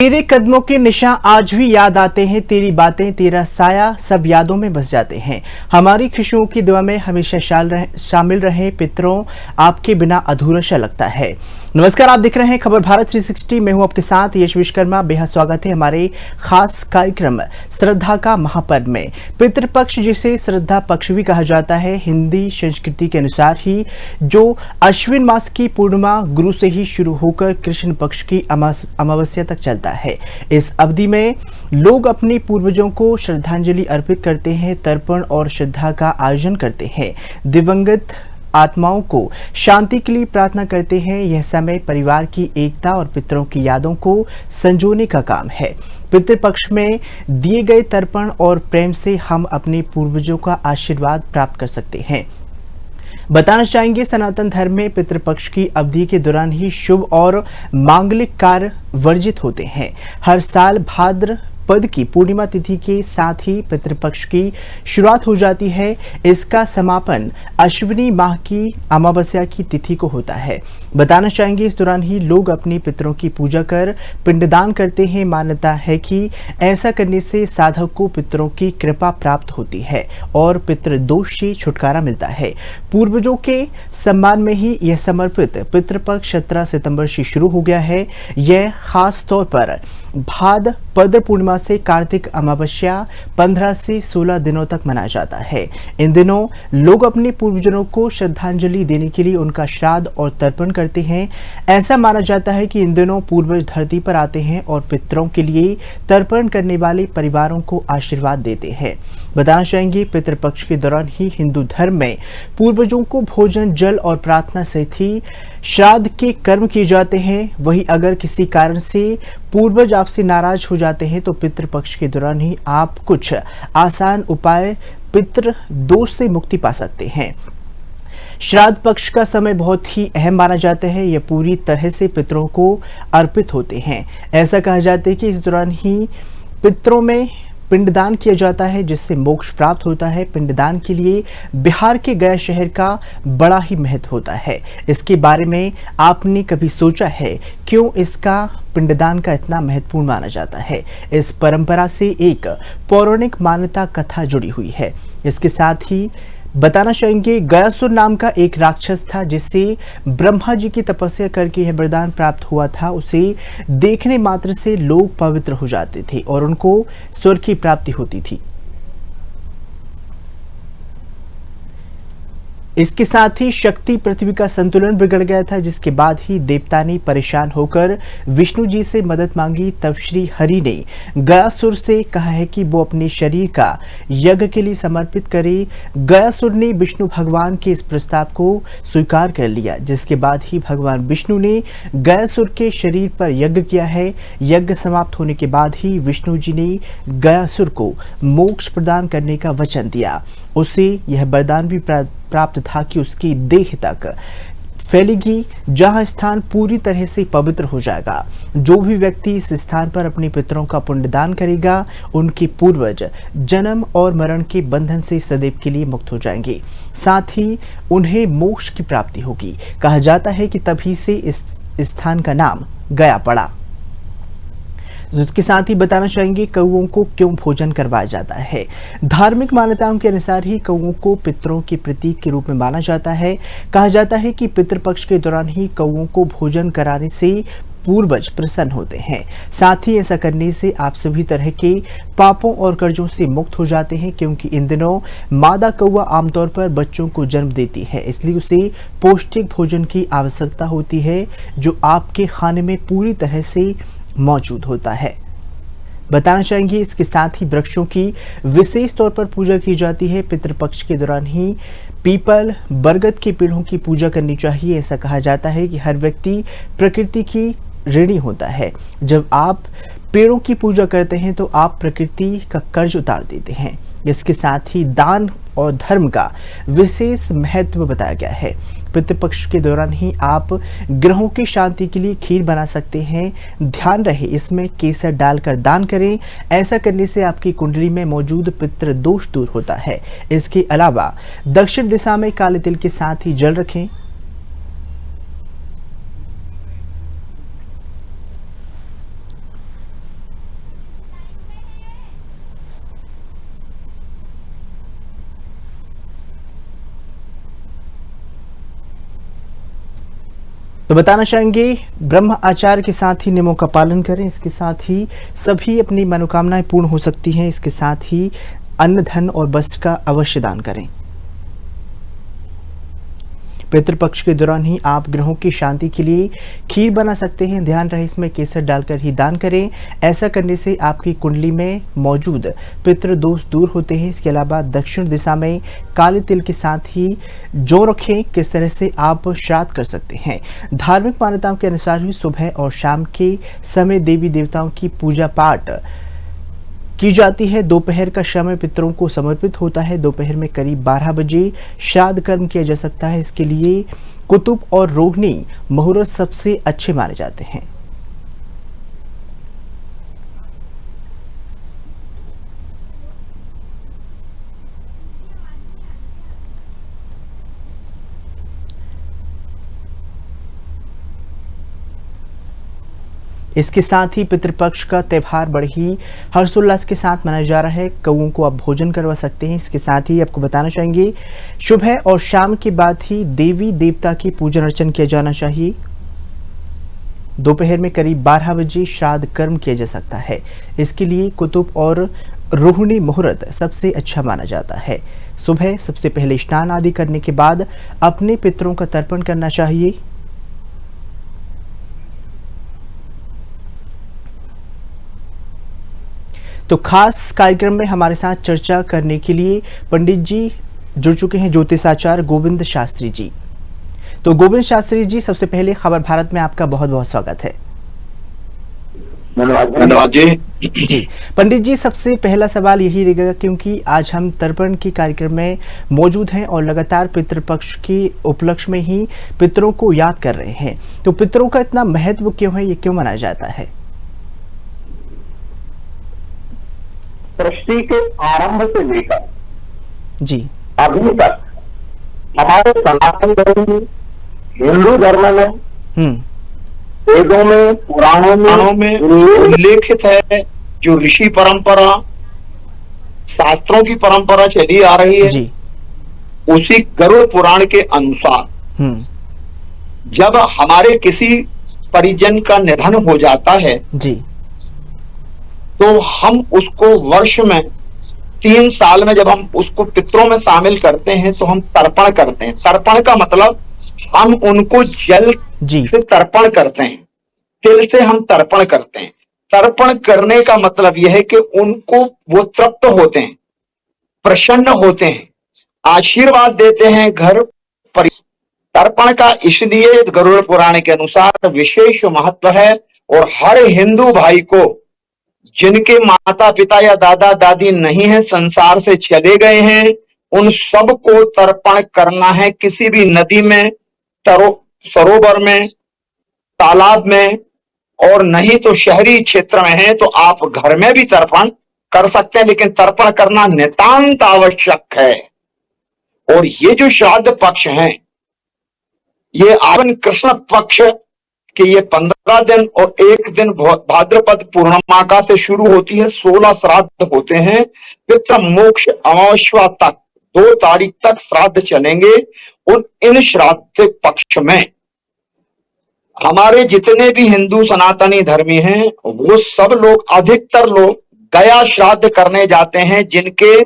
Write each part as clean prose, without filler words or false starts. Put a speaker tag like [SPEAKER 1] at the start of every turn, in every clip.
[SPEAKER 1] तेरे कदमों के निशान आज भी याद आते हैं, तेरी बातें तेरा साया सब यादों में बस जाते हैं। हमारी खुशियों की दुआ में हमेशा शामिल रहे पितरों, आपके बिना अधूरा सा लगता है। नमस्कार, आप देख रहे हैं खबर भारत 360। मैं हूं आपके साथ यश विश्वकर्मा। बेहद स्वागत है हमारे खास कार्यक्रम श्रद्धा का महापर्व में। पितृपक्ष, जिसे श्रद्धा पक्ष भी कहा जाता है, हिंदी संस्कृति के अनुसार ही जो अश्विन मास की पूर्णिमा गुरु से ही शुरू होकर कृष्ण पक्ष की अमावस्या तक चलता है। इस अवधि में लोग अपने पूर्वजों को श्रद्धांजलि अर्पित करते हैं, तर्पण और श्रद्धा का आयोजन करते हैं, दिवंगत आत्माओं को शांति के लिए प्रार्थना करते हैं। यह समय परिवार की एकता और पितरों की यादों को संजोने का काम है। पितृपक्ष में दिए गए तर्पण और प्रेम से हम अपने पूर्वजों का आशीर्वाद प्राप्त कर सकते हैं। बताना चाहेंगे, सनातन धर्म में पितृपक्ष की अवधि के दौरान ही शुभ और मांगलिक कार्य वर्जित होते हैं। हर साल भाद्रपद की पूर्णिमा तिथि के साथ ही पितृपक्ष की शुरुआत हो जाती है। इसका समापन अश्विनी माह की अमावस्या की तिथि को होता है। बताना चाहेंगे, इस दौरान ही लोग अपने पितरों की पूजा कर पिंडदान करते हैं। मान्यता है कि ऐसा करने से साधक को पितरों की कृपा प्राप्त होती है और पितृदोष से छुटकारा मिलता है। पूर्वजों के सम्मान में ही यह समर्पित पितृपक्ष 17 सितंबर से शुरू हो गया है। यह खास तौर पर भाद्रपद पूर्णिमा से कार्तिक अमावस्या 15 से 16 दिनों तक मनाया जाता है। इन दिनों लोग अपने पूर्वजों को श्रद्धांजलि देने के लिए उनका श्राद्ध और तर्पण करते हैं। ऐसा माना जाता है कि इन दिनों पूर्वज धरती पर आते हैं और पितरों के लिए तर्पण करने वाले परिवारों को आशीर्वाद देते हैं। बताना चाहेंगे, पितृपक्ष के दौरान ही हिंदू धर्म में पूर्वजों को भोजन, जल और प्रार्थना सहित ही श्राद्ध के कर्म किए जाते हैं। वहीं अगर किसी कारण से पूर्वज आपसे नाराज हो जाते हैं तो पितृपक्ष के दौरान ही आप कुछ आसान उपाय पितृ दोष से मुक्ति पा सकते हैं। श्राद्ध पक्ष का समय बहुत ही अहम माना जाता है। यह पूरी तरह से पितरों को अर्पित होते हैं। ऐसा कहा जाता है कि इस दौरान ही पितरों में पिंडदान किया जाता है, जिससे मोक्ष प्राप्त होता है। पिंडदान के लिए बिहार के गया शहर का बड़ा ही महत्व होता है। इसके बारे में आपने कभी सोचा है क्यों इसका पिंडदान का इतना महत्वपूर्ण माना जाता है? इस परंपरा से एक पौराणिक मान्यता कथा जुड़ी हुई है। इसके साथ ही बताना चाहेंगे, गयासुर नाम का एक राक्षस था, जिससे ब्रह्मा जी की तपस्या करके यह वरदान प्राप्त हुआ था। उसे देखने मात्र से लोग पवित्र हो जाते थे और उनको स्वर्ग की प्राप्ति होती थी। इसके साथ ही शक्ति पृथ्वी का संतुलन बिगड़ गया था, जिसके बाद ही देवता ने परेशान होकर विष्णु जी से मदद मांगी। तब श्री हरि ने गयासुर से कहा है कि वो अपने शरीर का यज्ञ के लिए समर्पित करे। गयासुर ने विष्णु भगवान के इस प्रस्ताव को स्वीकार कर लिया, जिसके बाद ही भगवान विष्णु ने गयासुर के शरीर पर यज्ञ किया है। यज्ञ समाप्त होने के बाद ही विष्णु जी ने गयासुर को मोक्ष प्रदान करने का वचन दिया। उसे यह वरदान भी प्राप्त था कि उसकी देह तक फैलेगी, जहां स्थान पूरी तरह से पवित्र हो जाएगा। जो भी व्यक्ति इस स्थान पर अपने पितरों का पुण्यदान करेगा, उनके पूर्वज जन्म और मरण के बंधन से सदैव के लिए मुक्त हो जाएंगे। साथ ही उन्हें मोक्ष की प्राप्ति होगी। कहा जाता है कि तभी से इस स्थान का नाम गया पड़ा। इसके साथ ही बताना चाहेंगे, कौओं को क्यों भोजन करवाया जाता है? धार्मिक मान्यताओं के अनुसार ही कौओं को पितरों के प्रतीक के रूप में माना जाता है। कहा जाता है कि पितृपक्ष के दौरान ही कौओं को भोजन कराने से पूर्वज प्रसन्न होते हैं। साथ ही ऐसा करने से आप सभी तरह के पापों और कर्जों से मुक्त हो जाते हैं, क्योंकि इन दिनों मादा कौआ आमतौर पर बच्चों को जन्म देती है। इसलिए उसे पौष्टिक भोजन की आवश्यकता होती है, जो आपके खाने में पूरी तरह से मौजूद होता है। बताना चाहेंगे, इसके साथ ही वृक्षों की विशेष तौर पर पूजा की जाती है। पितृपक्ष के दौरान ही पीपल, बरगद के पेड़ों की पूजा करनी चाहिए। ऐसा कहा जाता है कि हर व्यक्ति प्रकृति की ऋणी होता है। जब आप पेड़ों की पूजा करते हैं तो आप प्रकृति का कर्ज उतार देते हैं। इसके साथ ही दान और धर्म का विशेष महत्व बताया गया है। पितृपक्ष के दौरान ही आप ग्रहों की शांति के लिए खीर बना सकते हैं। ध्यान रहे, इसमें केसर डालकर दान करें। ऐसा करने से आपकी कुंडली में मौजूद पितृ दोष दूर होता है। इसके अलावा दक्षिण दिशा में काले तिल के साथ ही जल रखें। तो बताना चाहेंगे ब्रह्म आचार के साथ ही नियमों का पालन करें, इसके साथ ही सभी अपनी मनोकामनाएं पूर्ण हो सकती हैं। इसके साथ ही अन्न धन और वस्त्र का अवश्य दान करें। पितृपक्ष के दौरान ही आप ग्रहों की शांति के लिए खीर बना सकते हैं। ध्यान रहे इसमें केसर डालकर ही दान करें। ऐसा करने से आपकी कुंडली में मौजूद पितृ दोष दूर होते हैं। इसके अलावा दक्षिण दिशा में काले तिल के साथ ही जौ रखें। किस तरह से आप श्राद्ध कर सकते हैं। धार्मिक मान्यताओं के अनुसार ही सुबह और शाम के समय देवी देवताओं की पूजा पाठ की जाती है। दोपहर का समय पितरों को समर्पित होता है। दोपहर में करीब 12 बजे श्राद्ध कर्म किया जा सकता है। इसके लिए कुतुब और रोहिणी मुहूर्त सबसे अच्छे माने जाते हैं। इसके साथ ही पितृपक्ष का त्यौहार बड़े ही हर्षोल्लास के साथ मनाया जा रहा है। कौओं को आप भोजन करवा सकते हैं। इसके साथ ही आपको बताना चाहेंगे सुबह और शाम के बाद ही देवी देवता की पूजन अर्चन किया जाना चाहिए। दोपहर में करीब 12 बजे श्राद्ध कर्म किया जा सकता है। इसके लिए कुतुब और रोहिणी मुहूर्त सबसे अच्छा माना जाता है। सुबह सबसे पहले स्नान आदि करने के बाद अपने पितरों का तर्पण करना चाहिए। तो खास कार्यक्रम में हमारे साथ चर्चा करने के लिए पंडित जी जुड़ चुके हैं, ज्योतिषाचार्य गोविंद शास्त्री जी। तो गोविंद शास्त्री जी, सबसे पहले खबर भारत में आपका बहुत बहुत स्वागत है।
[SPEAKER 2] धन्यवाद
[SPEAKER 1] जी। पंडित जी, सबसे पहला सवाल यही रहेगा, क्योंकि आज हम तर्पण के कार्यक्रम में मौजूद हैं और लगातार पितृपक्ष के उपलक्ष्य में ही पितरों को याद कर रहे हैं। तो पितरों का इतना महत्व क्यों है, ये क्यों मनाया जाता है?
[SPEAKER 2] सृष्टि के आरंभ से लेकर
[SPEAKER 1] जी
[SPEAKER 2] अभी तक हमारे सनातन धर्म में, हिंदू धर्म में, वेदों में, पुराणों में उल्लेखित है। जो ऋषि परंपरा, शास्त्रों की परंपरा चली आ रही है जी। उसी गरुड़ पुराण के अनुसार जब हमारे किसी परिजन का निधन हो जाता है जी, तो हम उसको वर्ष में 3 साल में जब हम उसको पितरों में शामिल करते हैं तो हम तर्पण करते हैं। तर्पण का मतलब हम उनको जल से तर्पण करते हैं, तिल से हम तर्पण करते हैं। तर्पण करने का मतलब यह है कि उनको वो तृप्त होते हैं, प्रसन्न होते हैं, आशीर्वाद देते हैं घर पर। तर्पण का इसलिए गरुड़ पुराण के अनुसार विशेष महत्व है और हर हिंदू भाई को, जिनके माता पिता या दादा दादी नहीं है, संसार से चले गए हैं, उन सबको तर्पण करना है। किसी भी नदी में, सरोवर में, तालाब में, और नहीं तो शहरी क्षेत्र में है तो आप घर में भी तर्पण कर सकते हैं, लेकिन तर्पण करना नितांत आवश्यक है। और ये जो श्राद्ध पक्ष हैं, ये आवन कृष्ण पक्ष कि ये 15 दिन और 1 दिन भाद्रपद पूर्णिमा का से शुरू होती है। 16 श्राद्ध होते हैं। पितृ मोक्ष अमावस्या तक 2 तारीख तक श्राद्ध चलेंगे। इन श्राद्ध पक्ष में हमारे जितने भी हिंदू सनातनी धर्मी हैं, वो सब लोग, अधिकतर लोग गया श्राद्ध करने जाते हैं। जिनके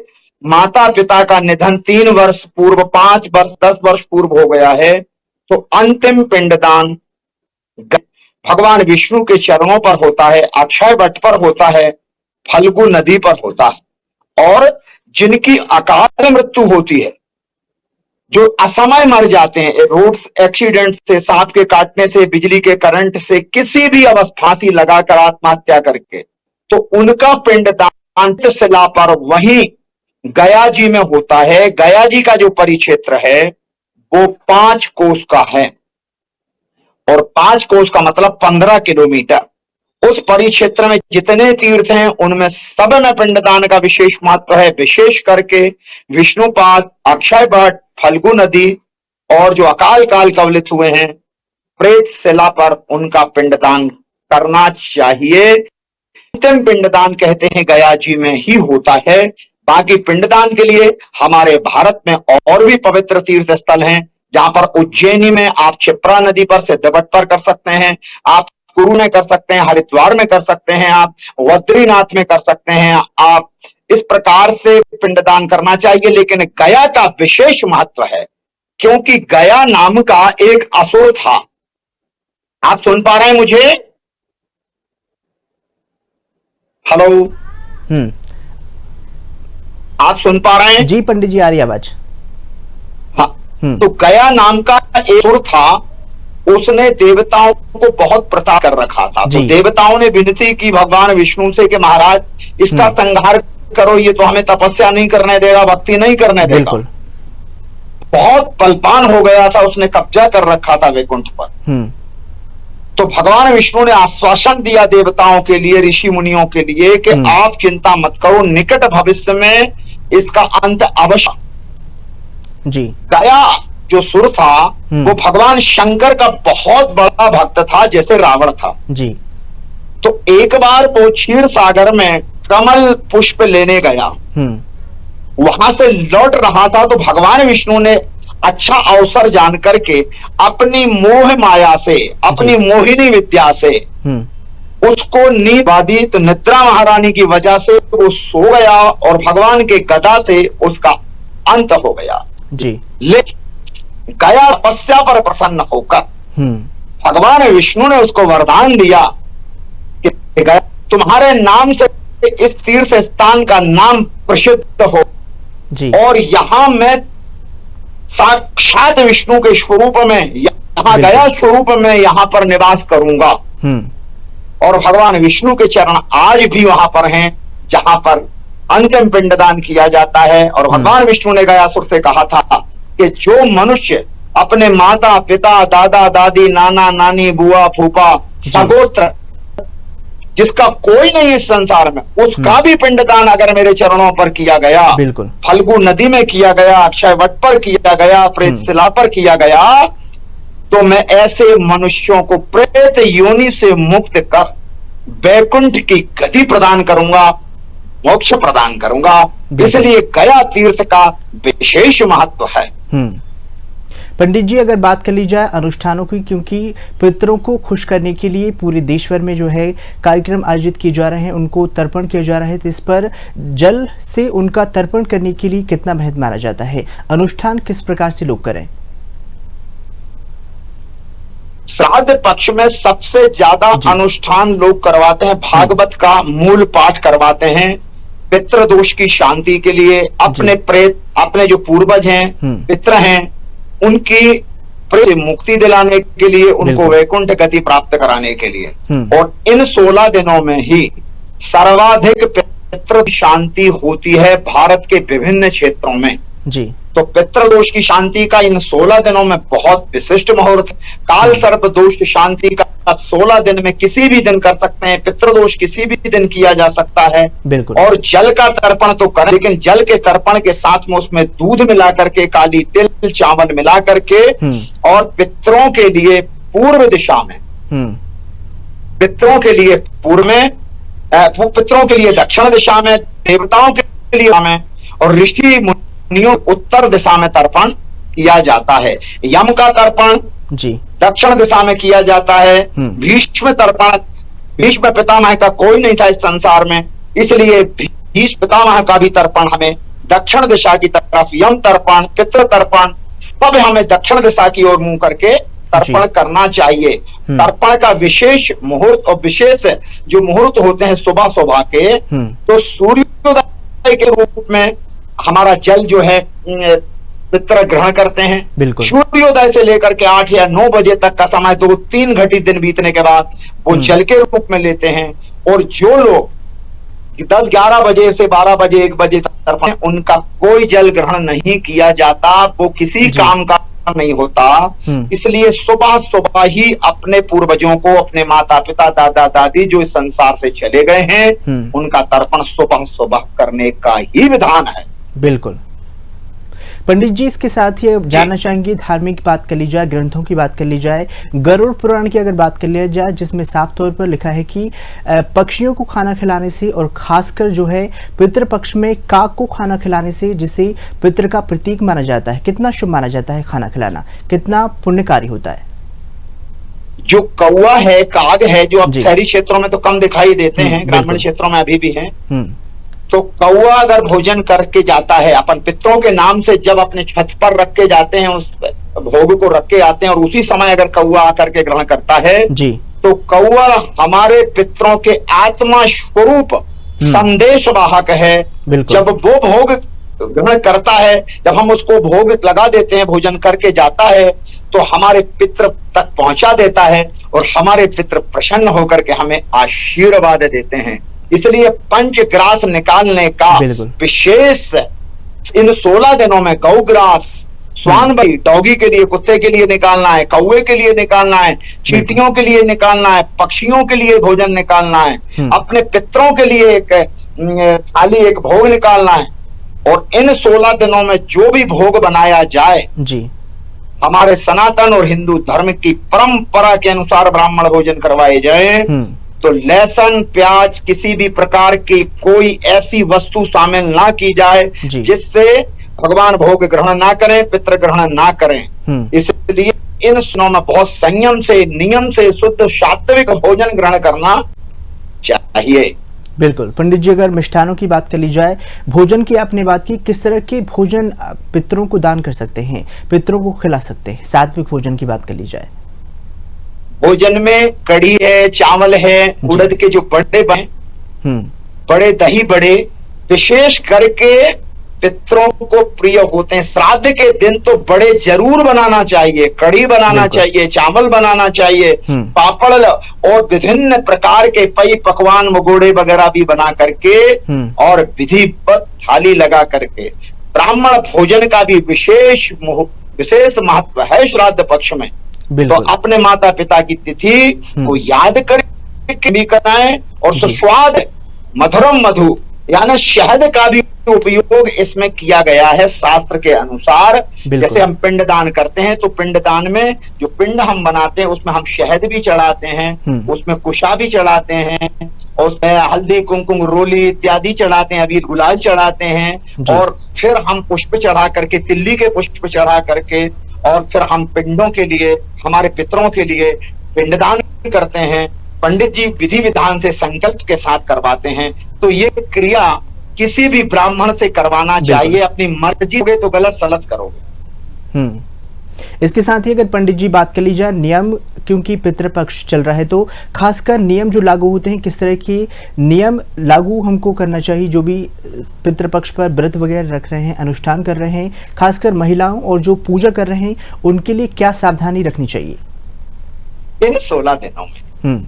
[SPEAKER 2] माता पिता का निधन 3 वर्ष पूर्व, 5 वर्ष, 10 वर्ष पूर्व हो गया है, तो अंतिम पिंडदान भगवान विष्णु के चरणों पर होता है, अक्षय वट पर होता है, फल्गु नदी पर होता है। और जिनकी अकाल मृत्यु होती है, जो असमय मर जाते हैं, रोड एक्सीडेंट से, सांप के काटने से, बिजली के करंट से, किसी भी अवस्था, फांसी लगाकर आत्महत्या करके, तो उनका पिंडदान शिला पर वहीं गया जी में होता है। गया जी का जो परिक्षेत्र है वो 5 कोस का है, और 5 कोस का मतलब 15 किलोमीटर। उस परिक्षेत्र में जितने तीर्थ हैं उनमें सब में पिंडदान का विशेष महत्व है। विशेष करके विष्णुपाद, अक्षय वट, फल्गु नदी और जो अकाल काल कवलित हुए हैं, प्रेत शिला पर उनका पिंडदान करना चाहिए। अंतिम पिंडदान कहते हैं गया जी में ही होता है। बाकी पिंडदान के लिए हमारे भारत में और भी पवित्र तीर्थ स्थल हैं, जहां पर उज्जैनी में आप क्षिप्रा नदी पर सिद्धवट पर कर सकते हैं, आप कुरु में कर सकते हैं, हरिद्वार में कर सकते हैं, आप बद्रीनाथ में कर सकते हैं। आप इस प्रकार से पिंडदान करना चाहिए। लेकिन गया का विशेष महत्व है, क्योंकि गया नाम का एक असुर था। आप सुन पा रहे हैं मुझे? हेलो, आप सुन पा रहे हैं?
[SPEAKER 1] जी पंडित जी, आ रही आवाज।
[SPEAKER 2] हाँ, तो गया नाम का एक असुर था, उसने देवताओं को बहुत प्रताप कर रखा था। तो देवताओं ने विनती की भगवान विष्णु से कि महाराज इसका संहार करो, ये तो हमें तपस्या नहीं करने देगा, भक्ति नहीं करने देगा। बहुत बलवान हो गया था, उसने कब्जा कर रखा था वैकुंठ पर। तो भगवान विष्णु ने आश्वासन दिया देवताओं के लिए, ऋषि मुनियों के लिए कि आप चिंता मत करो, निकट भविष्य में इसका अंत अवश्य। जी, गया जो सुर था वो भगवान शंकर का बहुत बड़ा भक्त था, जैसे रावण था। जी, तो एक बार वो क्षीर सागर में कमल पुष्प लेने गया, वहां से लौट रहा था, तो भगवान विष्णु ने अच्छा अवसर जान करके अपनी मोह माया से, अपनी मोहिनी विद्या से उसको नींद आ दी। तो निद्रा महारानी की वजह से वो सो गया और भगवान के गदा से उसका अंत हो गया। जी, लेकिन गया तपस्या पर प्रसन्न होकर भगवान विष्णु ने उसको वरदान दिया कि गया तुम्हारे नाम से इस तीर्थ स्थान का नाम प्रसिद्ध हो जी, और यहां मैं साक्षात विष्णु के स्वरूप में, यहां गया स्वरूप में यहां पर निवास करूंगा। और भगवान विष्णु के चरण आज भी वहां पर हैं जहां पर अंतिम पिंडदान किया जाता है। और भगवान विष्णु ने गयासुर से कहा था कि जो मनुष्य अपने माता पिता, दादा दादी, नाना नानी, बुआ फूफा, सगोत्र जिसका कोई नहीं इस संसार में, उसका भी पिंडदान अगर मेरे चरणों पर किया गया, बिल्कुल फल्गु नदी में किया गया, अक्षय वट पर किया गया, प्रेत शिला पर किया गया, तो मैं ऐसे मनुष्यों को प्रेत योनि से मुक्त कर वैकुंठ की गति प्रदान करूंगा, मोक्ष प्रदान करूंगा। इसलिए गया तीर्थ का विशेष महत्व है।
[SPEAKER 1] पंडित जी, अगर बात कर ली जाए अनुष्ठानों की, क्योंकि पितरों को खुश करने के लिए पूरे देश भर में जो है कार्यक्रम आयोजित किए जा रहे हैं, उनको तर्पण किया जा रहा है, तो इस पर जल से उनका तर्पण करने के लिए कितना महत्व माना जाता है? अनुष्ठान किस प्रकार से लोग करें?
[SPEAKER 2] श्राद्ध पक्ष में सबसे ज्यादा अनुष्ठान लोग करवाते हैं, भागवत का मूल पाठ करवाते हैं, पितृ दोष की शांति के लिए, अपने प्रेत, अपने जो पूर्वज हैं, पितृ हैं, उनकी प्रेत से मुक्ति दिलाने के लिए, उनको वैकुंठ गति प्राप्त कराने के लिए। और इन 16 दिनों में ही सर्वाधिक पितृ शांति होती है भारत के विभिन्न क्षेत्रों में। जी, तो पितृदोष की शांति का इन 16 दिनों में बहुत विशिष्ट मुहूर्त। काल सर्प दोष शांति का 16 दिन में किसी भी दिन कर सकते हैं, पितृदोष किसी भी दिन किया जा सकता है। बिल्कुल। और जल का तर्पण तो करें, लेकिन जल के तर्पण के साथ में उसमें दूध मिला करके, काली तिल, चावल मिला करके, और पितरों के लिए पूर्व दिशा में, पितरों के लिए पूर्व में, पितरों के लिए दक्षिण दिशा में, देवताओं के लिए में, और ऋषि मुनियों उत्तर दिशा में तर्पण किया जाता है। यम का तर्पण जी दक्षिण दिशा में किया जाता है। भीष्म तर्पण, भीष्म पितामह का कोई नहीं था इस संसार में, इसलिए भीष्म पितामह का भी तर्पण हमें दक्षिण दिशा की तरफ, यम तर्पण, पितृ तर्पण, सब हमें दक्षिण दिशा की ओर मुंह करके तर्पण करना चाहिए। तर्पण का विशेष मुहूर्त और विशेष जो मुहूर्त होते हैं सुबह सुबह के, तो सूर्योदय के रूप में हमारा जल जो है पितृ ग्रहण करते हैं। सूर्योदय से लेकर के 8 या 9 बजे तक का समय, 2-3 घटी दिन बीतने के बाद वो जल के रूप में लेते हैं। और जो लोग 10-11 बजे से 12 बजे 1 बजे तक, उनका कोई जल ग्रहण नहीं किया जाता, वो किसी काम का नहीं होता। इसलिए सुबह सुबह ही अपने पूर्वजों को, अपने माता पिता, दादा दादी जो इस संसार से चले गए हैं, उनका तर्पण सुबह सुबह करने का ही विधान है।
[SPEAKER 1] बिल्कुल। पंडित जी, इसके साथ ही जानना चाहेंगे, धार्मिक बात कर ली जाए, ग्रंथों की बात कर ली जाए, गरुड़ पुराण की अगर बात कर लिया जाए, जिसमें साफ तौर पर लिखा है कि पक्षियों को खाना खिलाने से और खासकर जो है पितृपक्ष में काक को खाना खिलाने से, जिसे पितृ का प्रतीक माना जाता है, कितना शुभ माना जाता है खाना खिलाना, कितना पुण्यकारी होता है?
[SPEAKER 2] जो कौवा है, काग है, जो अब शहरी क्षेत्रों में तो कम दिखाई देते हैं, ग्रामीण क्षेत्रों में अभी भी हैं। तो कौवा अगर भोजन करके जाता है, अपन पितरों के नाम से जब अपने छत पर रख के जाते हैं, उस भोग को रख के आते हैं, और उसी समय अगर कौवा आकर के ग्रहण करता है जी, तो कौवा हमारे पितरों के आत्मा स्वरूप संदेश वाहक है। जब वो भोग ग्रहण करता है, जब हम उसको भोग लगा देते हैं, भोजन करके जाता है, तो हमारे पितृ तक पहुंचा देता है और हमारे पितृ प्रसन्न होकर के हमें आशीर्वाद देते हैं। इसलिए पंचग्रास निकालने का विशेष इन 16 दिनों में गौग्रास, स्वानबई डॉगी के लिए, कुत्ते के लिए निकालना है, कौवे के लिए निकालना है, चींटियों के लिए निकालना है, पक्षियों के लिए भोजन निकालना है, अपने पितरों के लिए एक थाली, एक भोग निकालना है। और इन 16 दिनों में जो भी भोग बनाया जाए जी, हमारे सनातन और हिंदू धर्म की परंपरा के अनुसार ब्राह्मण भोजन करवाए जाए, तो लहसुन, प्याज, किसी भी प्रकार की कोई ऐसी वस्तु शामिल ना की जाए जिससे भगवान भोग ग्रहण ना करें, पितृ ग्रहण ना करें। इसलिए इन दिनों में बहुत संयम से, नियम से शुद्ध सात्विक भोजन ग्रहण करना चाहिए।
[SPEAKER 1] बिल्कुल पंडित जी, अगर मिष्ठानों की बात कर ली जाए, भोजन की आपने बात की, किस तरह के भोजन पितरों को दान कर सकते हैं, पितरों को खिला सकते हैं? सात्विक भोजन की बात कर ली जाए,
[SPEAKER 2] भोजन में कढ़ी है, चावल है, उड़द के जो बड़े बड़े दही बड़े विशेष करके पितरों को प्रिय होते हैं। श्राद्ध के दिन तो बड़े जरूर बनाना चाहिए, कढ़ी बनाना चाहिए, चावल बनाना चाहिए, पापड़ और विभिन्न प्रकार के पई पकवान, मगोड़े वगैरह भी बना करके और विधिवत थाली लगा करके। ब्राह्मण भोजन का भी विशेष महत्व है श्राद्ध पक्ष में। तो अपने माता पिता की तिथि को याद करके भी कराएं, और सुस्वाद मधुरम मधु यानी शहद का भी उपयोग इसमें किया गया है शास्त्र के अनुसार। जैसे हम पिंड दान करते हैं, तो पिंड दान में जो पिंड हम बनाते हैं उसमें हम शहद भी चढ़ाते हैं, उसमें कुशा भी चढ़ाते हैं, और उसमें हल्दी, कुमकुम, रोली इत्यादि चढ़ाते हैं, अबीर गुलाल चढ़ाते हैं, और फिर हम पुष्प चढ़ा करके, तिल्ली के पुष्प चढ़ा करके, और फिर हम पिंडों के लिए, हमारे पितरों के लिए पिंडदान करते हैं। पंडित जी विधि विधान से संकल्प के साथ करवाते हैं। तो ये क्रिया किसी भी ब्राह्मण से करवाना चाहिए। अपनी मर्जी होगे तो गलत सलत करोगे।
[SPEAKER 1] इसके साथ ही अगर पंडित जी बात कर ली जाए नियम, क्योंकि पितृपक्ष चल रहा है, तो खासकर नियम जो लागू होते हैं, किस तरह की नियम लागू हमको करना चाहिए? जो भी पितृपक्ष पर व्रत वगैरह रख रहे हैं, अनुष्ठान कर रहे हैं, खासकर महिलाओं और जो पूजा कर रहे हैं, उनके लिए क्या सावधानी रखनी चाहिए?
[SPEAKER 2] इन 16 दिनों में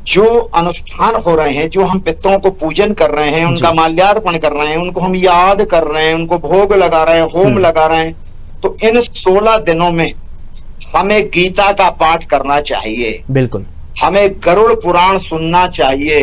[SPEAKER 2] जो अनुष्ठान हो रहे हैं, जो हम पितरों को पूजन कर रहे हैं, उनका माल्यार्पण कर रहे हैं, उनको हम याद कर रहे हैं, उनको भोग लगा रहे हैं, होम लगा रहे हैं, तो इन 16 दिनों में हमें गीता का पाठ करना चाहिए।
[SPEAKER 1] बिल्कुल।
[SPEAKER 2] हमें गरुड़ पुराण सुनना चाहिए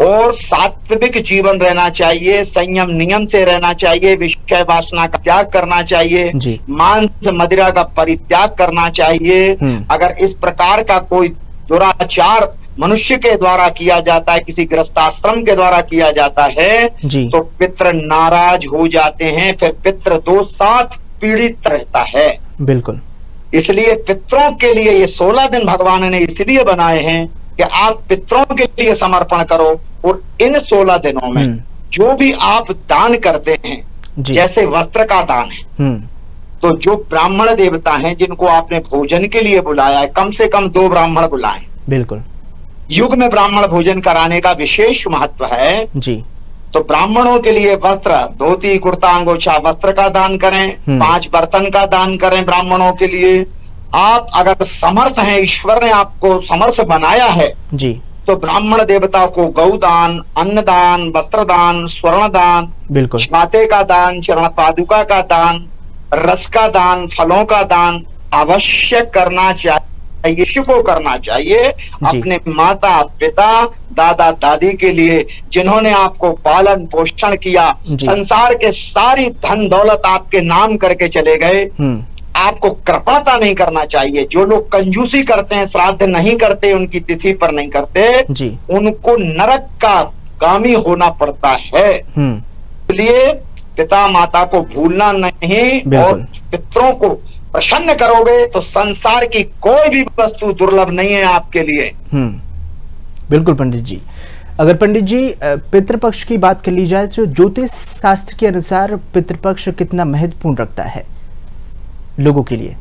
[SPEAKER 2] और सात्विक जीवन रहना चाहिए, संयम नियम से रहना चाहिए, विषय वासना का त्याग करना चाहिए, मांस मदिरा का परित्याग करना चाहिए। अगर इस प्रकार का कोई दुराचार मनुष्य के द्वारा किया जाता है, किसी गृहस्थाश्रम के द्वारा किया जाता है, तो पितृ नाराज हो जाते हैं, फिर पितृ दोष साथ पीड़ित रहता है।
[SPEAKER 1] बिल्कुल।
[SPEAKER 2] इसलिए पितरों के लिए ये 16 दिन भगवान ने इसलिए बनाए हैं कि आप पितरों के लिए समर्पण करो। और इन 16 दिनों में जो भी आप दान करते हैं, जैसे वस्त्र का दान है, तो जो ब्राह्मण देवता हैं जिनको आपने भोजन के लिए बुलाया है, कम से कम 2 ब्राह्मण बुलाएं।
[SPEAKER 1] बिल्कुल।
[SPEAKER 2] युग में ब्राह्मण भोजन कराने का विशेष महत्व है जी। तो ब्राह्मणों के लिए वस्त्र, धोती, कुर्ता, अंगोछा, वस्त्र का दान करें, 5 बर्तन का दान करें ब्राह्मणों के लिए। आप अगर समर्थ हैं, ईश्वर ने आपको समर्थ बनाया है जी, तो ब्राह्मण देवता को गौदान, अन्नदान, वस्त्रदान, स्वर्णदान, बिल्कुल, छाते का दान, चरण पादुका का दान, रस का दान, फलों का दान अवश्य करना चाहिए। चाहिए, को करना चाहिए अपने माता पिता दादा दादी के लिए, जिन्होंने आपको पालन पोषण किया, संसार के सारी धन दौलत आपके नाम करके चले गए। आपको कृपणता नहीं करना चाहिए। जो लोग कंजूसी करते हैं, श्राद्ध नहीं करते, उनकी तिथि पर नहीं करते, उनको नरक का गामी होना पड़ता है। इसलिए पिता माता को भूलना नहीं, और पितरों को प्रसन्न करोगे तो संसार की कोई भी वस्तु दुर्लभ नहीं है आपके लिए।
[SPEAKER 1] बिल्कुल पंडित जी। अगर पंडित जी पितृपक्ष की बात कर ली जाए तो ज्योतिष शास्त्र के अनुसार पितृपक्ष कितना महत्वपूर्ण रखता है लोगों के लिए?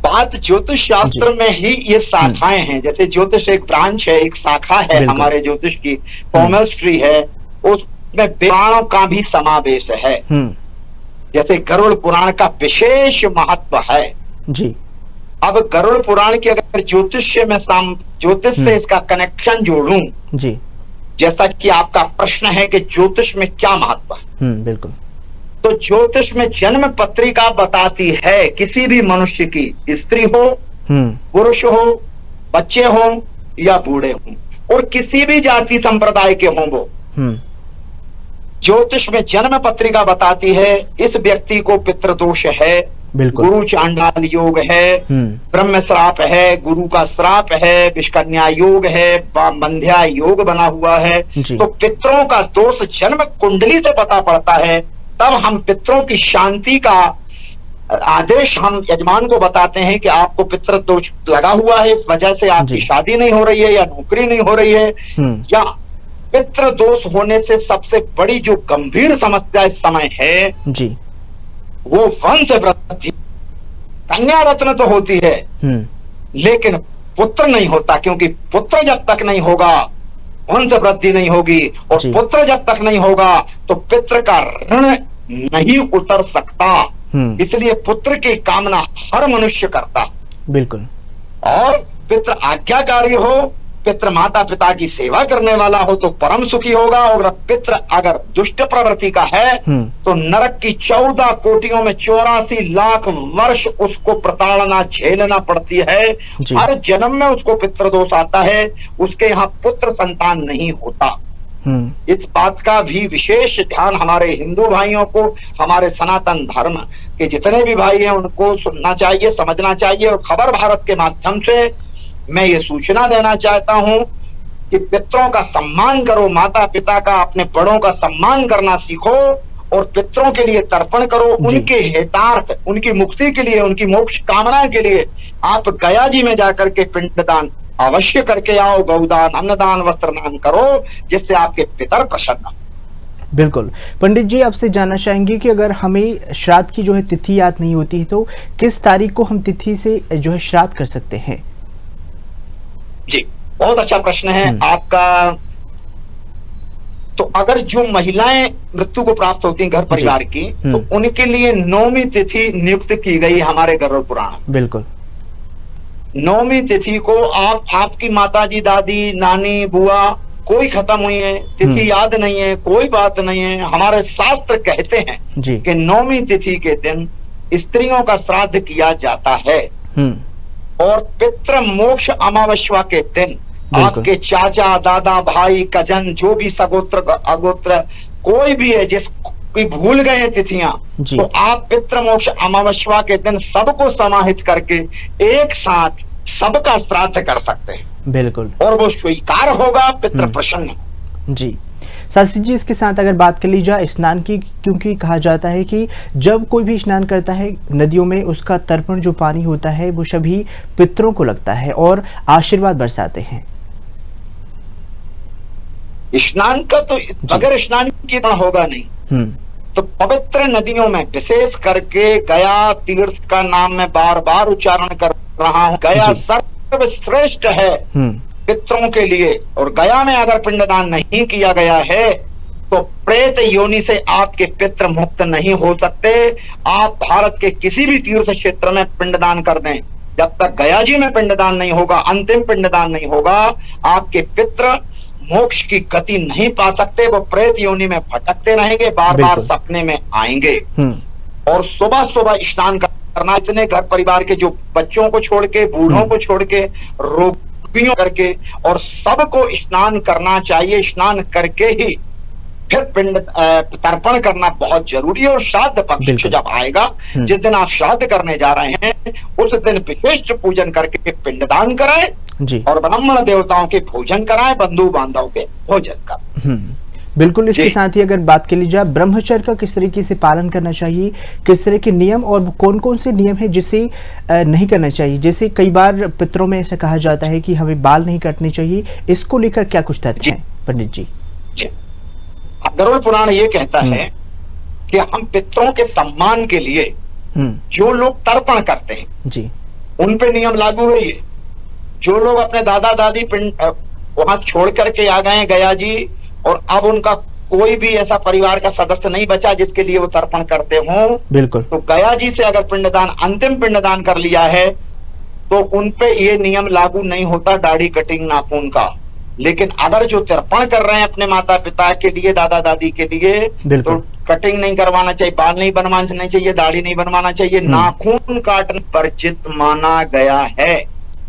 [SPEAKER 2] बात ज्योतिष शास्त्र में ही ये शाखाएं हैं। जैसे ज्योतिष एक ब्रांच है, एक शाखा है हमारे ज्योतिष की, पॉमेस्ट्री है, उसमें पुराणों का भी समावेश है। जैसे गरुड़ पुराण का विशेष महत्व है जी। अब गरुड़ पुराण की अगर ज्योतिष से इसका कनेक्शन जोड़ूं जी, जैसा कि आपका प्रश्न है कि ज्योतिष में क्या महत्व है,
[SPEAKER 1] बिल्कुल।
[SPEAKER 2] तो ज्योतिष में जन्म पत्रिका बताती है किसी भी मनुष्य की, स्त्री हो, पुरुष हो, बच्चे हो या बूढ़े हो, और किसी भी जाति संप्रदाय के हों वो, ज्योतिष में जन्म पत्रिका बताती है इस व्यक्ति को पितृदोष है, गुरु चांडाल योग है, ब्रह्म श्राप है, गुरु का श्राप है, विषकन्या योग है, बंध्या योग बना हुआ है। तो पितरों का दोष जन्म कुंडली से पता पड़ता है, तब हम पितरों की शांति का आदेश हम यजमान को बताते हैं कि आपको पितृ दोष लगा हुआ है, इस वजह से आपकी शादी नहीं हो रही है या नौकरी नहीं हो रही है, या पितृ दोष होने से सबसे बड़ी जो गंभीर समस्या इस समय है जी, वो वंश वृद्धि। कन्या रत्न तो होती है लेकिन पुत्र नहीं होता, क्योंकि पुत्र जब तक नहीं होगा वंश वृद्धि नहीं होगी, और पुत्र जब तक नहीं होगा तो पितृ का ऋण नहीं उतर सकता। इसलिए पुत्र की कामना हर मनुष्य करता।
[SPEAKER 1] बिल्कुल।
[SPEAKER 2] और पितृ आज्ञाकारी हो, पितृ माता पिता की सेवा करने वाला हो तो परम सुखी होगा, और पितृ अगर दुष्ट प्रवृत्ति का है तो नरक की 14 कोटियों में 84 लाख वर्ष उसको प्रताड़ना झेलना पड़ती है। हर जन्म में उसको पितृदोष आता है, उसके यहाँ पुत्र संतान नहीं होता। इस बात का भी विशेष ध्यान हमारे हिंदू भाइयों को, हमारे सनातन धर्म के जितने भी भाई हैं उनको सुनना चाहिए, समझना चाहिए। और खबर भारत के माध्यम से मैं ये सूचना देना चाहता हूं कि पितरों का सम्मान करो, माता पिता का, अपने बड़ों का सम्मान करना सीखो, और पितरों के लिए तर्पण करो, उनके हितार्थ, उनकी मुक्ति के लिए, उनकी मोक्ष कामना के लिए आप गया जी में जाकर के पिंडदान अवश्य करके आओ, गौदान, अन्नदान, वस्त्रदान करो, जिससे आपके पितर प्रसन्न।
[SPEAKER 1] बिल्कुल। पंडित जी आपसे जानना चाहेंगे कि अगर हमें श्राद्ध की जो है तिथि याद नहीं होती है तो किस तारीख को हम तिथि से जो है श्राद्ध कर सकते हैं?
[SPEAKER 2] जी, बहुत अच्छा प्रश्न है आपका। तो अगर जो महिलाएं मृत्यु को प्राप्त होती हैं घर परिवार की, तो उनके लिए 9वीं तिथि नियुक्त की गई हमारे गरुड़ पुराण।
[SPEAKER 1] बिल्कुल।
[SPEAKER 2] 9वीं तिथि को आपकी माताजी, दादी, नानी, बुआ कोई खत्म हुई है, तिथि याद नहीं है, कोई बात नहीं है, हमारे शास्त्र कहते हैं कि 9वीं तिथि के दिन स्त्रियों का श्राद्ध किया जाता है। और पितृ मोक्ष अमावस्या के दिन आपके चाचा, दादा, भाई, कजन, जो भी सगोत्र अगोत्र कोई भी है, जिस कोई भूल गए हैं तिथियां, तो आप पितृ मोक्ष अमावस्या के दिन सबको समाहित करके एक साथ सबका श्राद्ध कर सकते हैं।
[SPEAKER 1] बिल्कुल।
[SPEAKER 2] और वो स्वीकार होगा, पितृ प्रसन्न।
[SPEAKER 1] जी शास्त्री जी, इसके साथ अगर बात कर ली जाए स्नान की, क्योंकि कहा जाता है कि जब कोई भी स्नान करता है नदियों में, उसका तर्पण जो पानी होता है वो सभी पितरों को लगता है और आशीर्वाद बरसाते हैं।
[SPEAKER 2] स्नान का तो अगर स्नान की तरह होगा नहीं, तो पवित्र नदियों में, विशेष करके गया तीर्थ का नाम मैं बार बार उच्चारण कर रहा हूँ, गया सर्वश्रेष्ठ है पितरों के लिए। और गया में अगर पिंडदान नहीं किया गया है तो प्रेत योनि से आपके पितृ मुक्त नहीं हो सकते। आप भारत के किसी भी तीर्थ क्षेत्र में पिंडदान कर दें, जब तक गया जी में पिंडदान नहीं होगा, अंतिम पिंडदान नहीं होगा, आपके पितृ मोक्ष की गति नहीं पा सकते। वो प्रेत योनि में भटकते रहेंगे, बार बार सपने में आएंगे। और सुबह सुबह स्नान करना, इतने घर परिवार के जो बच्चों को छोड़ के, बूढ़ों को छोड़ के, रोगियों करके, और सबको स्नान करना चाहिए। स्नान करके ही फिर पिंड तर्पण करना बहुत जरूरी है। और श्राद्ध पक्ष जब आएगा, जिस दिन आप श्राद्ध करने जा रहे हैं, उस दिन विशिष्ट पूजन करके पिंडदान कराएं जी, और ब्राह्मण देवताओं के भोजन कराएं, बंधु बांधव के भोजन कराएं।
[SPEAKER 1] बिल्कुल। इसके साथ ही अगर बात कर ली जाए ब्रह्मचर्य का किस तरीके से पालन करना चाहिए, किस तरह के नियम और कौन कौन से नियम है जिसे नहीं करना चाहिए? जैसे कई बार पितरों में ऐसा कहा जाता है कि हमें बाल नहीं काटने चाहिए, इसको लेकर क्या कुछ तथ्य है पंडित जी?
[SPEAKER 2] गरुड़ पुराण ये कहता है कि हम पितरों के सम्मान के लिए जो लोग तर्पण करते हैं जी, उन पे नियम लागू है ये। जो लोग अपने दादा दादी वहां छोड़ करके आ गए गया जी, और अब उनका कोई भी ऐसा परिवार का सदस्य नहीं बचा जिसके लिए वो तर्पण करते हों, बिल्कुल, तो गया जी से अगर पिंडदान, अंतिम पिंडदान कर लिया है, तो उनपे ये नियम लागू नहीं होता दाढ़ी कटिंग नाखून का। लेकिन अगर जो तर्पण कर रहे हैं अपने माता पिता के लिए, दादा दादी के लिए, तो कटिंग नहीं करवाना चाहिए, बाल नहीं बनवाना चाहिए, दाढ़ी नहीं बनवाना चाहिए, नाखून काटना वर्जित माना गया है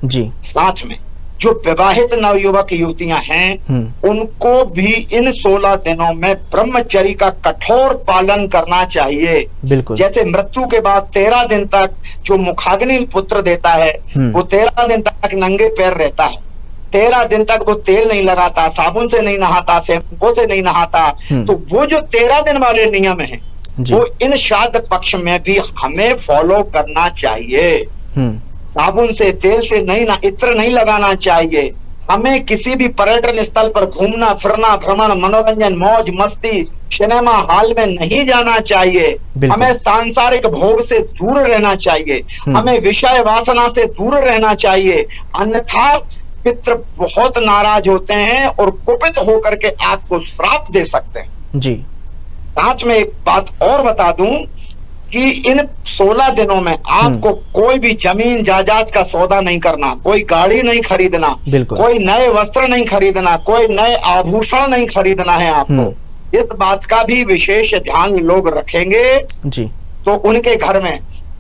[SPEAKER 2] जी। साथ में जो विवाहित नवयुवक युवतियां हैं, उनको भी इन 16 दिनों में ब्रह्मचर्य का कठोर पालन करना चाहिए। बिल्कुल। जैसे मृत्यु के बाद 13 दिन तक जो मुखाग्नि पुत्र देता है, वो 13 दिन तक नंगे पैर रहता है, 13 दिन तक वो तेल नहीं लगाता, साबुन से नहीं नहाता, शैम्पू से नहीं नहाता। तो वो जो 13 दिन वाले नियम हैं, वो इन श्राद्ध पक्ष में भी हमें फॉलो करना चाहिए। साबुन से, तेल से नहीं ना, इत्र नहीं लगाना चाहिए। हमें किसी भी पर्यटन स्थल पर घूमना फिरना, भ्रमण, मनोरंजन, मौज मस्ती, सिनेमा हॉल में नहीं जाना चाहिए। हमें सांसारिक भोग से दूर रहना चाहिए, हमें विषय वासना से दूर रहना चाहिए। अन्यथा पितृ बहुत नाराज होते हैं और कुपित होकर के आपको श्राप दे सकते हैं जी। साथ में एक बात और बता दूं कि इन 16 दिनों में आपको कोई भी जमीन जायदाद का सौदा नहीं करना, कोई गाड़ी नहीं खरीदना, कोई नए वस्त्र नहीं खरीदना, कोई नए आभूषण नहीं खरीदना है आपको। इस बात का भी विशेष ध्यान लोग रखेंगे जी, तो उनके घर में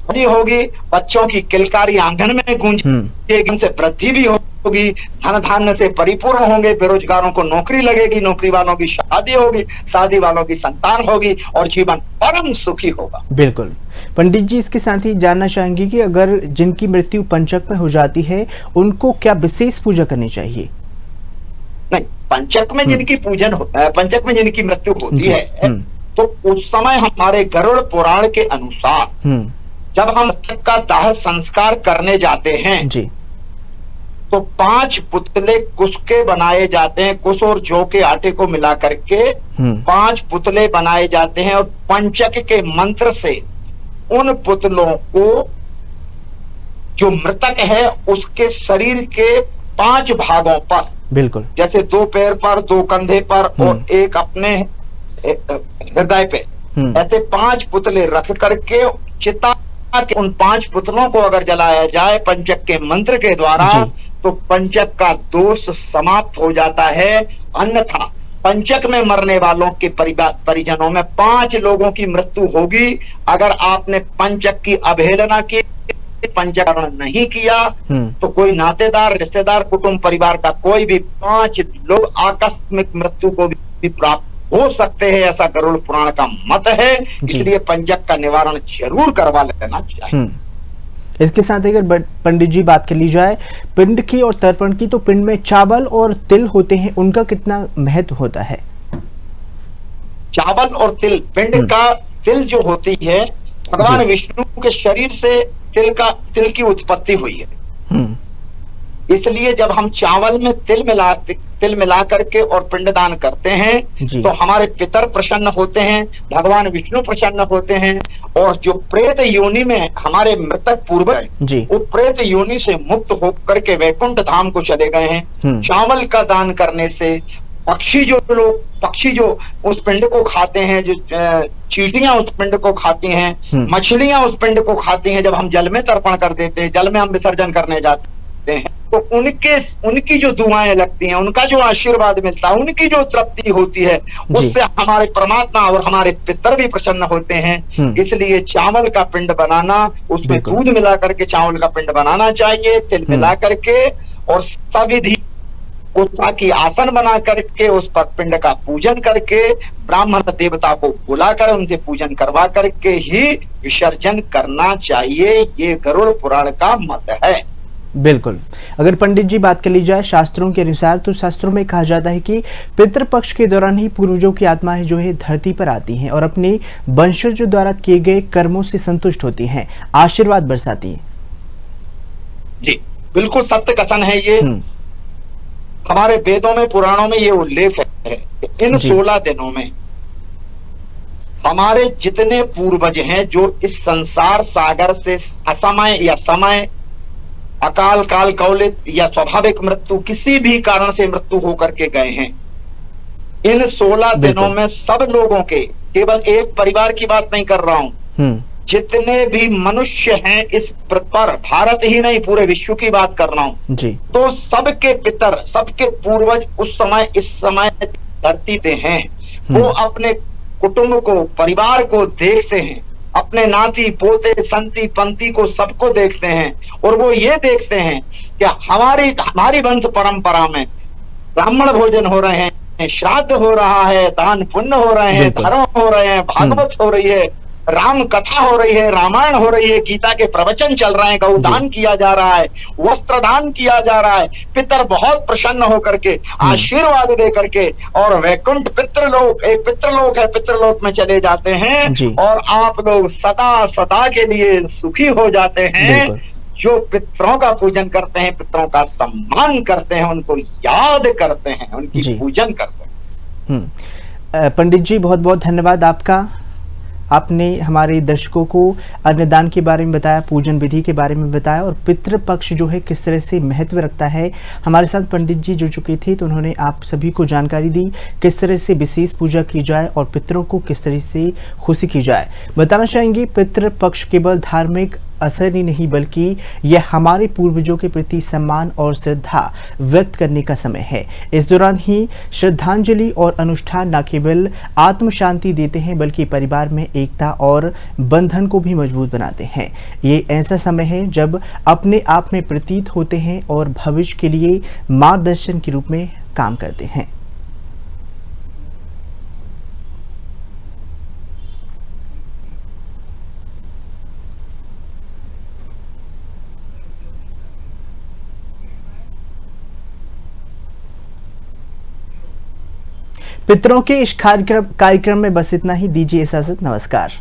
[SPEAKER 2] होली होगी, बच्चों की किलकारी आंगन में गूंजेगी, से वृद्धि भी होगी, धन धान्य से परिपूर्ण होंगे, बेरोजगारों को नौकरी लगेगी, नौकरी वालों की शादी होगी, शादी वालों की संतान होगी, और जीवन परम सुखी होगा।
[SPEAKER 1] बिल्कुल। पंडित जी, इसके साथ ही जानना चाहेंगे कि अगर जिनकी मृत्यु पंचक में हो जाती है, उनको क्या विशेष पूजा करनी चाहिए?
[SPEAKER 2] नहीं, पंचक में जिनकी पूजन होता है, पंचक में जिनकी मृत्यु होती है, तो उस समय हमारे गरुड़ पुराण के अनुसार जब हम मृतक का दाह संस्कार करने जाते हैं जी, तो 5 पुतले कुश के बनाए जाते हैं। कुश और जौ के आटे को मिला करके 5 पुतले बनाए जाते हैं, और पंचक के मंत्र से उन पुतलों को, जो मृतक है उसके शरीर के 5 भागों पर, बिल्कुल, जैसे 2 पैर पर, 2 कंधे पर और एक अपने हृदय पे, ऐसे 5 पुतले रख करके चिता के उन 5 पुतलों को अगर जलाया जाए पंचक के मंत्र के द्वारा, तो पंचक का दोष समाप्त हो जाता है। अन्यथा पंचक में मरने वालों के परिजनों में 5 लोगों की मृत्यु होगी। अगर आपने पंचक की अवहेलना की, पंचकरण नहीं किया, तो कोई नातेदार, रिश्तेदार, कुटुंब परिवार का कोई भी 5 लोग आकस्मिक मृत्यु को भी प्राप्त हो सकते हैं, ऐसा गरुड़ पुराण का मत है। इसलिए पंचक का निवारण जरूर करवा लेना चाहिए।
[SPEAKER 1] इसके साथ अगर पंडित जी बात कर ली जाए पिंड की और तर्पण की, तो पिंड में चावल और तिल होते हैं, उनका कितना महत्व होता है?
[SPEAKER 2] चावल और तिल, पिंड का तिल जो होती है, भगवान विष्णु के शरीर से तिल की उत्पत्ति हुई है। इसलिए जब हम चावल में तिल मिला करके और पिंडदान करते हैं, तो हमारे पितर प्रसन्न होते हैं, भगवान विष्णु प्रसन्न होते हैं, और जो प्रेत योनि में हमारे मृतक पूर्वज, वो प्रेत योनि से मुक्त होकर के वैकुंठ धाम को चले गए हैं। चावल का दान करने से पक्षी जो उस पिंड को खाते हैं, जो चींटियां उस पिंड को खाती हैं, मछलियां उस पिंड को खाती हैं, जब हम जल में तर्पण कर देते हैं, जल में हम विसर्जन करने जाते हैं, तो उनकी जो दुआएं लगती हैं, उनका जो आशीर्वाद मिलता है, उनकी जो तृप्ति होती है, उससे हमारे परमात्मा और हमारे पितर भी प्रसन्न होते हैं। इसलिए चावल का पिंड बनाना, उसमें दूध मिला करके चावल का पिंड बनाना चाहिए, तिल मिला करके, और सविधि ताकि आसन बना करके उस पर पिंड का पूजन करके ब्राह्मण देवता को बुलाकर उनसे पूजन करवा करके ही विसर्जन करना चाहिए। ये गरुड़ पुराण का मत है।
[SPEAKER 1] बिल्कुल। अगर पंडित जी बात कर ली जाए शास्त्रों के अनुसार, तो शास्त्रों में कहा जाता है कि पितृपक्ष के दौरान ही पूर्वजों की आत्माएं जो है धरती पर आती हैं और अपने वंशजों द्वारा किए गए कर्मों से संतुष्ट होती हैं, आशीर्वाद बरसाती हैं।
[SPEAKER 2] जी बिल्कुल सत्य कथन है ये। हमारे वेदों में, पुराणों में ये उल्लेख है। इन 16 दिनों में हमारे जितने पूर्वज हैं जो इस संसार सागर से असमय या समय, अकाल काल कौलित या स्वाभाविक मृत्यु, किसी भी कारण से मृत्यु होकर के गए हैं, इन 16 दिनों में सब लोगों के, केवल एक परिवार की बात नहीं कर रहा हूं, जितने भी मनुष्य हैं इस पृथ्वी पर, भारत ही नहीं पूरे विश्व की बात कर रहा हूं जी, तो सबके पितर, सबके पूर्वज उस समय, इस समय धरती पे हैं। वो अपने कुटुंब को, परिवार को देखते हैं, अपने नाती पोते संती पंती को सबको देखते हैं, और वो ये देखते हैं कि हमारी वंश परंपरा में ब्राह्मण भोजन हो रहे हैं, श्राद्ध हो रहा है, दान पुण्य हो रहे हैं, धर्म हो रहे हैं, भागवत हो रही है, राम कथा हो रही है, रामायण हो रही है, गीता के प्रवचन चल रहे हैं, गौदान किया जा रहा है, वस्त्र दान किया जा रहा है, पितर बहुत प्रसन्न होकर के आशीर्वाद दे करके, और वैकुंठ पितृलोक, एक पितृलोक है, पितृलोक में चले जाते हैं, और आप लोग सदा सदा के लिए सुखी हो जाते हैं। जो पितरों का पूजन करते हैं, पितरों का सम्मान करते हैं, उनको याद करते हैं, उनकी पूजन करते हैं।
[SPEAKER 1] पंडित जी बहुत बहुत धन्यवाद आपका। आपने हमारे दर्शकों को अन्नदान के बारे में बताया, पूजन विधि के बारे में बताया, और पितृपक्ष जो है किस तरह से महत्व रखता है। हमारे साथ पंडित जी जुड़ चुके थे, तो उन्होंने आप सभी को जानकारी दी किस तरह से विशेष पूजा की जाए और पितरों को किस तरह से खुशी की जाए। बताना चाहेंगे पितृपक्ष केवल धार्मिक असर ही नहीं, बल्कि यह हमारे पूर्वजों के प्रति सम्मान और श्रद्धा व्यक्त करने का समय है। इस दौरान ही श्रद्धांजलि और अनुष्ठान न केवल आत्म शांति देते हैं, बल्कि परिवार में एकता और बंधन को भी मजबूत बनाते हैं। ये ऐसा समय है जब अपने आप में प्रतीत होते हैं और भविष्य के लिए मार्गदर्शन के रूप में काम करते हैं। पितरों के इस कार्यक्रम में बस इतना ही। दीजिए इजाजत, नमस्कार।